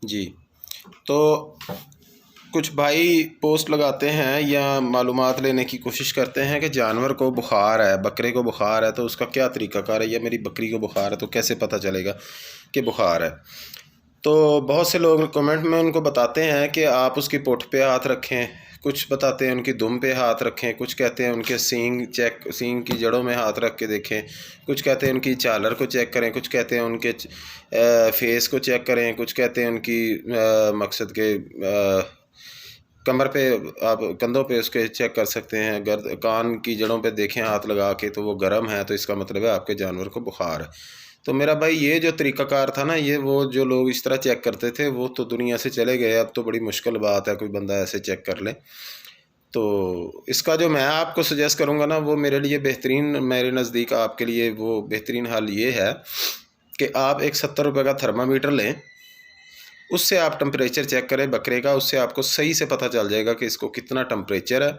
जी। तो कुछ भाई पोस्ट लगाते हैं या मालूमात लेने की कोशिश करते हैं कि जानवर को बुखार है, बकरे को बुखार है, तो उसका क्या तरीक़ाकार है, या मेरी बकरी को बुखार है तो कैसे पता चलेगा कि बुखार है। तो बहुत से लोग कमेंट में उनको बताते हैं कि आप उसकी पुठ पे हाथ रखें, कुछ बताते हैं उनकी दुम पे हाथ रखें, कुछ कहते हैं उनके सींग की जड़ों में हाथ रख के देखें, कुछ कहते हैं उनकी झालर को चेक करें, कुछ कहते हैं उनके फेस को चेक करें, कुछ कहते हैं उनकी मकसद के कमर पे, आप कंधों पे उसके चेक कर सकते हैं, गर्द कान की जड़ों पे देखें हाथ लगा के, तो वो गर्म है तो इसका मतलब है आपके जानवर को बुखार है। तो मेरा भाई ये जो तरीक़ाकार था ना, ये वो जो लोग इस तरह चेक करते थे वो तो दुनिया से चले गए। अब तो बड़ी मुश्किल बात है कोई बंदा ऐसे चेक कर ले। तो इसका जो मैं आपको सजेस्ट करूँगा ना, वो मेरे लिए बेहतरीन, मेरे नज़दीक आपके लिए वो बेहतरीन हल ये है कि आप एक 70 रुपये का थर्मामीटर लें, उससे आप टेम्परेचर चेक करें बकरे का। उससे आपको सही से पता चल जाएगा कि इसको कितना टेम्परेचर है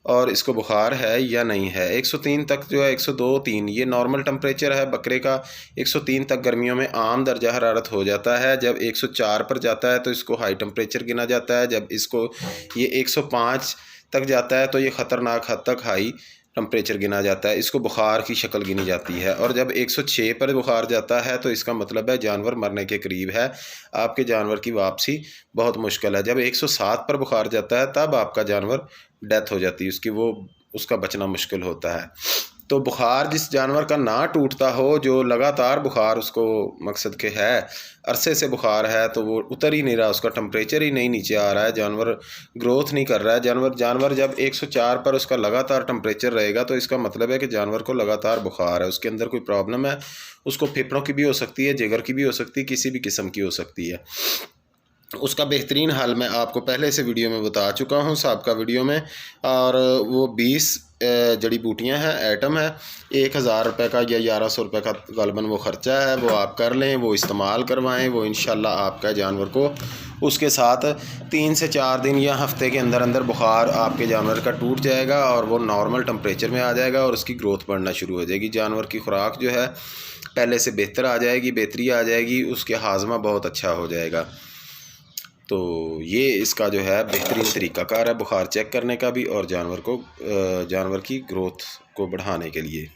और इसको बुखार है या नहीं है। 103 तक जो है, 102-3 ये नॉर्मल टेम्परेचर है बकरे का। 103 तक गर्मियों में आम दर्जा हरारत हो जाता है। जब 104 पर जाता है तो इसको हाई टेम्परेचर गिना जाता है। जब इसको ये 105 तक जाता है तो ये ख़तरनाक हद तक हाई टेम्परेचर गिना जाता है, इसको बुखार की शक्ल गिनी जाती है। और जब 106 पर बुखार जाता है तो इसका मतलब है जानवर मरने के करीब है, आपके जानवर की वापसी बहुत मुश्किल है। जब 107 पर बुखार जाता है तब आपका जानवर डेथ हो जाती है उसकी, वो उसका बचना मुश्किल होता है। तो बुखार जिस जानवर का ना टूटता हो, जो लगातार बुखार उसको मकसद के है, अरसे से बुखार है, तो वो उतर ही नहीं रहा, उसका टेम्परेचर ही नहीं नीचे आ रहा है, जानवर ग्रोथ नहीं कर रहा है, जानवर जब 104 पर उसका लगातार टेम्परेचर रहेगा तो इसका मतलब है कि जानवर को लगातार बुखार है, उसके अंदर कोई प्रॉब्लम है। उसको फेफड़ों की भी हो सकती है, जिगर की भी हो सकती है, किसी भी किस्म की हो सकती है। उसका बेहतरीन हल मैं आपको पहले से वीडियो में बता चुका हूँ, साबका वीडियो में। और वो 20 जड़ी बूटियाँ हैं, आइटम है। 1000 रुपये का या 1100 रुपये का ग़ालिबन वो ख़र्चा है, वो आप कर लें, वो इस्तेमाल करवाएं, वो इंशाल्लाह आपका जानवर को उसके साथ 3 से 4 दिन या हफ़्ते के अंदर अंदर बुखार आपके जानवर का टूट जाएगा और वो नॉर्मल टेम्परेचर में आ जाएगा और उसकी ग्रोथ बढ़ना शुरू हो जाएगी। जानवर की खुराक जो है पहले से बेहतर आ जाएगी, बेहतरी आ जाएगी, उसके हाजमा बहुत अच्छा हो जाएगा। तो ये इसका जो है बेहतरीन तरीक़ाकार है बुखार चेक करने का भी, और जानवर की ग्रोथ को बढ़ाने के लिए।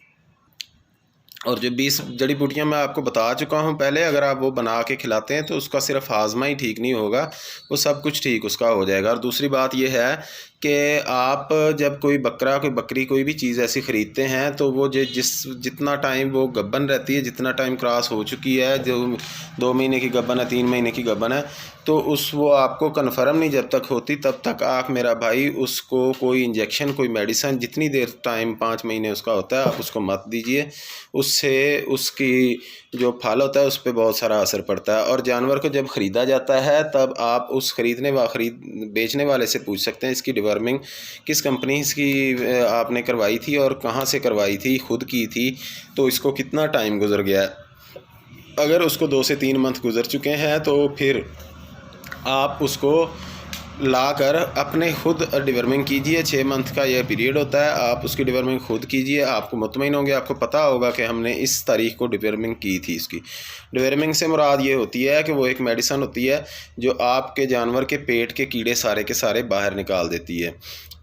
और जो 20 जड़ी बूटियाँ मैं आपको बता चुका हूँ पहले, अगर आप वो बना के खिलाते हैं तो उसका सिर्फ हाजमा ही ठीक नहीं होगा, वो सब कुछ ठीक उसका हो जाएगा। और दूसरी बात ये है कि आप जब कोई बकरा, कोई बकरी, कोई भी चीज़ ऐसी ख़रीदते हैं तो वो जितना टाइम वो गब्बन रहती है, जितना टाइम क्रॉस हो चुकी है, जो 2 महीने की गब्बन है, 3 महीने की गब्बन है, तो वो आपको कन्फर्म नहीं जब तक होती तब तक आप मेरा भाई उसको कोई इंजेक्शन, कोई मेडिसन, जितनी देर टाइम 5 महीने उसका होता है, आप उसको मत दीजिए। उससे उसकी जो फल होता है उस पर बहुत सारा असर पड़ता है। और जानवर को जब ख़रीदा जाता है तब आप उस बेचने वाले से पूछ सकते हैं इसकी डिवर्मिंग किस कंपनी की आपने करवाई थी और कहाँ से करवाई थी, खुद की थी, तो इसको कितना टाइम गुजर गया है। अगर उसको 2 से 3 मंथ गुजर चुके हैं तो फिर आप उसको लाकर अपने खुद डिवर्मिंग कीजिए। 6 मंथ का यह पीरियड होता है, आप उसकी डिवर्मिंग खुद कीजिए, आपको मुतमईन होंगे, आपको पता होगा कि हमने इस तारीख को डिवर्मिंग की थी। इसकी डिवर्मिंग से मुराद ये होती है कि वो एक मेडिसन होती है जो आपके जानवर के पेट के कीड़े सारे के सारे बाहर निकाल देती है।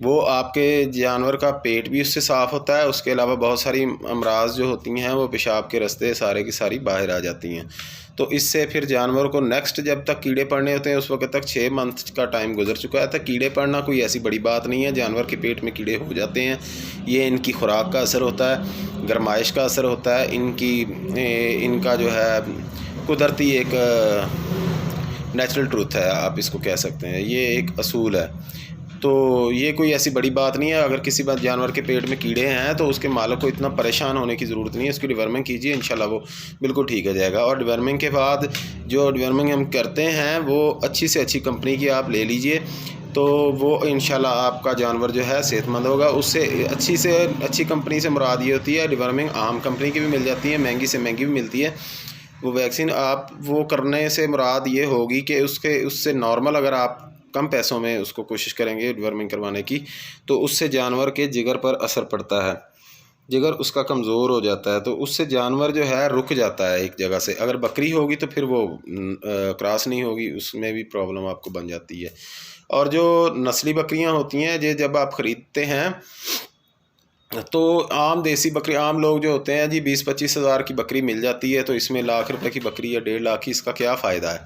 वो आपके जानवर का पेट भी उससे साफ़ होता है, उसके अलावा बहुत सारी अमराज जो होती हैं वो पेशाब के रास्ते सारे की सारी बाहर आ जाती हैं। तो इससे फिर जानवर को नेक्स्ट जब तक कीड़े पड़ने होते हैं उस वक्त तक 6 मंथ का टाइम गुजर चुका है। तो कीड़े पड़ना कोई ऐसी बड़ी बात नहीं है, जानवर के पेट में कीड़े हो जाते हैं, ये इनकी खुराक का असर होता है, गर्माइश का असर होता है, इनका जो है कुदरती एक नेचुरल ट्रूथ है, आप इसको कह सकते हैं, ये एक असूल है। तो ये कोई ऐसी बड़ी बात नहीं है। अगर किसी बात जानवर के पेट में कीड़े हैं तो उसके मालिक को इतना परेशान होने की ज़रूरत नहीं है, उसकी डिवर्मिंग कीजिए, इंशाल्लाह वो बिल्कुल ठीक हो जाएगा। और डिवर्मिंग के बाद जो डिवर्मिंग हम करते हैं वो अच्छी से अच्छी कंपनी की आप ले लीजिए, तो वो इंशाल्लाह आपका जानवर जो है सेहतमंद होगा। उससे अच्छी कंपनी से मुराद ये होती है, डिवर्मिंग आम कंपनी की भी मिल जाती है, महंगी से महंगी भी मिलती है। वो वैक्सीन आप वो करने से मुराद ये होगी कि उससे नॉर्मल अगर आप कम पैसों में उसको कोशिश करेंगे डिवर्मिंग करवाने की, तो उससे जानवर के जिगर पर असर पड़ता है। जिगर उसका कमज़ोर हो जाता है, तो उससे जानवर जो है रुक जाता है एक जगह से। अगर बकरी होगी तो फिर वो क्रॉस नहीं होगी, उसमें भी प्रॉब्लम आपको बन जाती है। और जो नस्ली बकरियां होती हैं ये जब आप ख़रीदते हैं तो आम देसी बकरी, आम लोग जो होते हैं जी 20-25 हज़ार की बकरी मिल जाती है, तो इसमें लाख रुपए की बकरी या 1.5 लाख की, इसका क्या फ़ायदा है।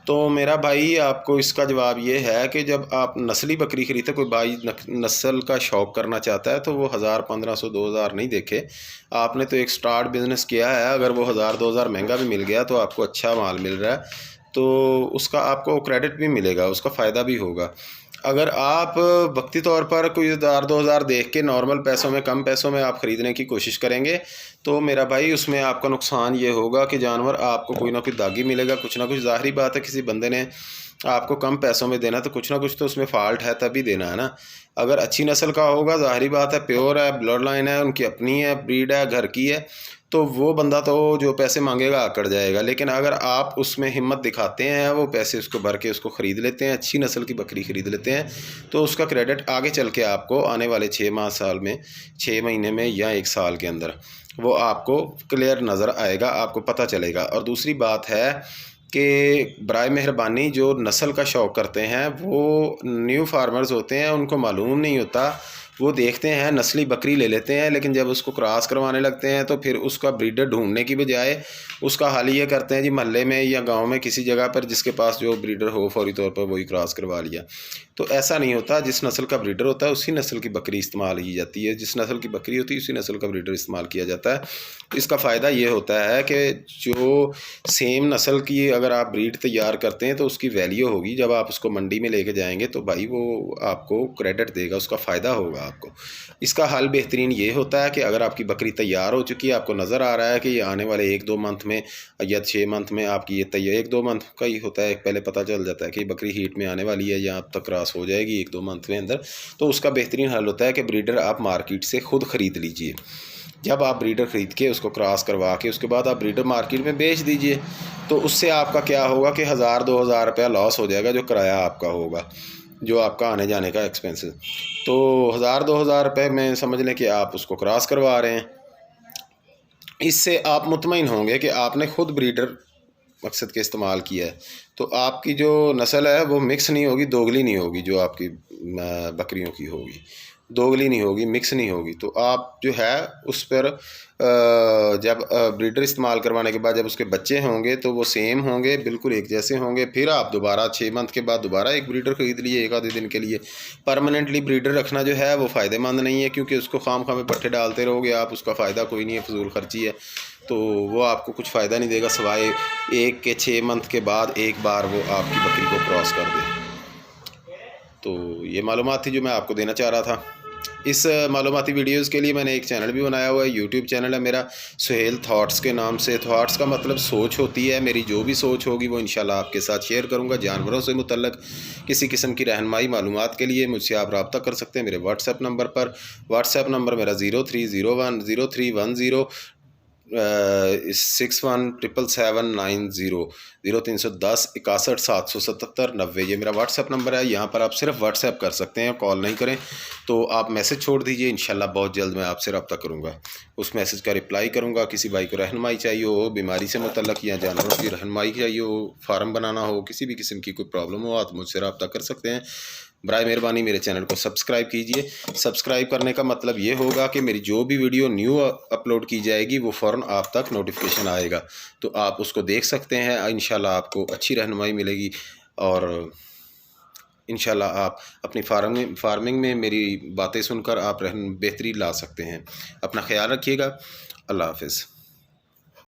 तो मेरा भाई आपको इसका जवाब ये है कि जब आप नस्ली बकरी खरीदते, कोई भाई नस्ल का शौक़ करना चाहता है तो वो 1000, 1500, 2000 नहीं देखे। आपने तो एक स्टार्ट बिज़नेस किया है, अगर वो 1000, 2000 महंगा भी मिल गया तो आपको अच्छा माल मिल रहा है, तो उसका आपको क्रेडिट भी मिलेगा, उसका फ़ायदा भी होगा। अगर आप वक्ती तौर पर कोई 1000, 2000 देख के नॉर्मल पैसों में, कम पैसों में आप ख़रीदने की कोशिश करेंगे तो मेरा भाई उसमें आपका नुकसान ये होगा कि जानवर आपको कोई ना कोई दागी मिलेगा, कुछ ना कुछ। ज़ाहिरी बात है किसी बंदे ने आपको कम पैसों में देना तो कुछ ना कुछ तो उसमें फ़ाल्ट है, तभी देना है ना। अगर अच्छी नस्ल का होगा, ज़ाहिरी बात है, प्योर है, ब्लड लाइन है, उनकी अपनी है, ब्रीड है, घर की है, तो वो बंदा तो जो पैसे मांगेगा आकड़ जाएगा। लेकिन अगर आप उसमें हिम्मत दिखाते हैं, वो पैसे उसको भर के उसको ख़रीद लेते हैं, अच्छी नस्ल की बकरी ख़रीद लेते हैं, तो उसका क्रेडिट आगे चल के आपको आने वाले 6 माह, साल में, 6 महीने में या 1 साल के अंदर वो आपको क्लियर नज़र आएगा, आपको पता चलेगा। और दूसरी बात है कि बराए मेहरबानी जो नस्ल का शौक़ करते हैं वो न्यू फार्मर्स होते हैं, उनको मालूम नहीं होता, वो देखते हैं नस्ली बकरी ले लेते हैं, लेकिन जब उसको क्रॉस करवाने लगते हैं तो फिर उसका ब्रीडर ढूंढने की बजाय उसका हाल ये करते हैं जी मोहल्ले में या गांव में किसी जगह पर जिसके पास जो ब्रीडर हो फौरी तौर पर वही क्रॉस करवा लिया। तो ऐसा नहीं होता, जिस नस्ल का ब्रीडर होता है उसी नस्ल की बकरी इस्तेमाल की जाती है, जिस नस्ल की बकरी होती है उसी नस्ल का ब्रीडर इस्तेमाल किया जाता है। इसका फ़ायदा ये होता है कि जो सेम नस्ल की अगर आप ब्रीड तैयार करते हैं तो उसकी वैल्यू होगी, जब आप उसको मंडी में लेके जाएंगे तो भाई वो आपको क्रेडिट देगा, उसका फ़ायदा होगा आपको। इसका हल बेहतरीन ये होता है कि अगर आपकी बकरी तैयार हो चुकी है, आपको नज़र आ रहा है कि ये आने वाले 1-2 मंथ में या 6 मंथ में आपकी ये तैयार, 1-2 मंथ का ही होता है, पहले पता चल जाता है कि बकरी हीट में आने वाली है या अब तक क्रॉस हो जाएगी 1-2 मंथ में अंदर, तो उसका बेहतरीन हल होता है कि ब्रीडर आप मार्केट से ख़ुद ख़रीद लीजिए। जब आप ब्रीडर ख़रीद के उसको क्रॉस करवा के उसके बाद आप ब्रीडर मार्केट में बेच दीजिए, तो उससे आपका क्या होगा कि 1000-2000 रुपया लॉस हो जाएगा, जो किराया आपका होगा, जो आपका आने जाने का एक्सपेंसेस। तो 1000-2000 रुपये में समझ लें कि आप उसको क्रॉस करवा रहे हैं। इससे आप मुतमईन होंगे कि आपने ख़ुद ब्रीडर मकसद के इस्तेमाल किया है, तो आपकी जो नस्ल है वो मिक्स नहीं होगी, दोगली नहीं होगी, जो आपकी बकरियों की होगी दोगली नहीं होगी, मिक्स नहीं होगी। तो आप जो है उस पर जब ब्रीडर इस्तेमाल करवाने के बाद जब उसके बच्चे होंगे तो वो सेम होंगे, बिल्कुल एक जैसे होंगे। फिर आप दोबारा 6 मंथ के बाद दोबारा एक ब्रीडर ख़रीद लिए 1 आधे दिन के लिए। परमानेंटली ब्रीडर रखना जो है वो फ़ायदेमंद नहीं है, क्योंकि उसको खाम में पट्टे डालते रहोगे आप, उसका फ़ायदा कोई नहीं है, फजूल खर्ची है, तो वो आपको कुछ फ़ायदा नहीं देगा सिवाय 1 के 6 मंथ के बाद एक बार वो आपकी बकरी को क्रॉस कर दे। तो ये मालूमात थी जो मैं आपको देना चाह रहा था। इस मालूमाती वीडियोज़ के लिए मैंने एक चैनल भी बनाया हुआ है, यूट्यूब चैनल है मेरा, सुहेल थॉट्स के नाम से। थॉट्स का मतलब सोच होती है, मेरी जो भी सोच होगी वो इंशाल्लाह आपके साथ शेयर करूंगा। जानवरों से मुतल्लक किसी किस्म की रहनुमाई मालूमात के लिए मुझसे आप रब्ता कर सकते हैं मेरे व्हाट्सएप नंबर पर। व्हाट्सएप नंबर मेरा 03010310 617779 0310 61 777 90। ये मेरा व्हाट्सएप नंबर है, यहाँ पर आप सिर्फ व्हाट्सएप कर सकते हैं, कॉल नहीं करें। तो आप मैसेज छोड़ दीजिए, इंशाल्लाह बहुत जल्द मैं आपसे रब्ता करूँगा, उस मैसेज का रिप्लाई करूँगा। किसी भाई को रहनुमाई चाहिए हो, बीमारी से मुतल्लक या जानवरों की रहनुमाई चाहिए हो, फार्म बनाना हो, किसी भी किस्म की कोई प्रॉब्लम हो, आप मुझसे रब्ता कर सकते हैं। बराए मेहरबानी मेरे चैनल को सब्सक्राइब कीजिए। सब्सक्राइब करने का मतलब ये होगा कि मेरी जो भी वीडियो न्यू अपलोड की जाएगी वो फ़ौरन आप तक नोटिफिकेशन आएगा, तो आप उसको देख सकते हैं। इंशाल्लाह आपको अच्छी रहनुमाई मिलेगी और इंशाल्लाह आप अपनी फार्मिंग में मेरी बातें सुनकर आप बेहतरी ला सकते हैं। अपना ख्याल रखिएगा। अल्लाह हाफ़िज़।